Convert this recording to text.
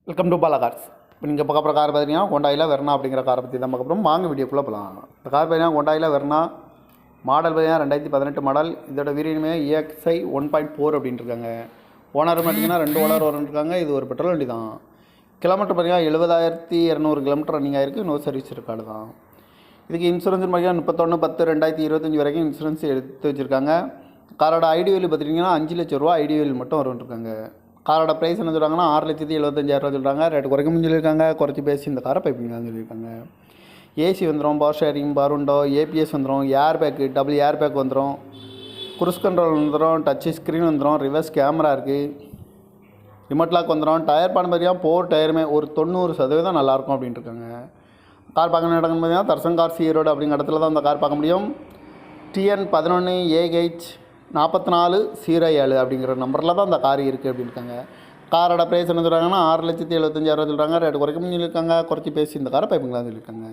Welcome to Bala cars. இப்போ நீங்கள் பார்க்க போகிற கார் பார்த்தீங்கன்னா ஹோண்டாயில் வெர்னா அப்படிங்கிற காரை பற்றி தான் பார்க்க போகிறோம். வாங்க வீடியோக்குள்ளே போகலாம். இந்த கார் பார்த்தீங்கன்னா ஹோண்டாயில் வெர்னா மாடல் பார்த்தீங்கன்னா 2018 மாடல். இதோட வீரியமே EXI 1.4 அப்படின்ட்டு இருக்காங்க. ஓனர் பார்த்தீங்கன்னா 2 ஓனர் இருக்காங்க. இது ஒரு பெட்ரோல் வண்டி தான். கிலோமீட்டர் பார்த்தீங்கன்னா 70,200 கிலோமீட்டர் ரன்னிங் ஆகிருக்கு. நோ சர்வீஸ் ரெக்கார்டு தான். இதுக்கு இன்சூரன்ஸ் பார்த்தீங்கன்னா 31/10/2025 வரைக்கும் இன்சூரன்ஸ் எடுத்து வச்சுருக்காங்க. காரோட ஐடி வேல்யூ பார்த்துட்டிங்கன்னா 5 லட்ச ரூபா ஐடி வேல்யூ மட்டும் வரும்ன்ருக்காங்க. காரோட ப்ரைஸ் என்ன சொல்கிறாங்கன்னா 6,75,000 சொல்கிறாங்க. ரேட்டு குறைக்கணும்னு சொல்லியிருக்காங்க. குறைச்சி பேசி இந்த காரை பைப்பிங்கன்னு சொல்லியிருக்காங்க. ஏசி வந்துடும், பவர் ஷேரிங், பருண்டோ, ஏபிஎஸ் வந்துடும், air bag, double air bag வந்துடும், குரூஸ் கண்ட்ரோல் வந்துடும், டச் ஸ்க்ரீன் வந்துடும், ரிவர்ஸ் கேமரா இருக்குது, ரிமோட் லாக் வந்துடும். டயர் பான் பார்த்தீங்கன்னா 4 டயருமே ஒரு 90% நல்லாயிருக்கும் அப்படின்ட்டு இருக்காங்க. கார் பார்க்க இடம்னு பார்த்தீங்கன்னா தர்சங்கார் ஈரோடு அப்படிங்கிற இடத்துல தான் அந்த கார் பார்க்க முடியும். TN 11AH 4407 அப்படிங்கிற நம்பரில் தான் அந்த கார் இருக்குது அப்படின்னு இருக்காங்க. காரோட ப்ரைஸ் என்ன சொல்கிறாங்கன்னா 6,75,000 சொல்கிறாங்க. ரேட்டு குறைக்க சொல்லியிருக்காங்க. குறைச்சி பேசி இந்த காரை பைப்புங்களான்னு சொல்லியிருக்காங்க.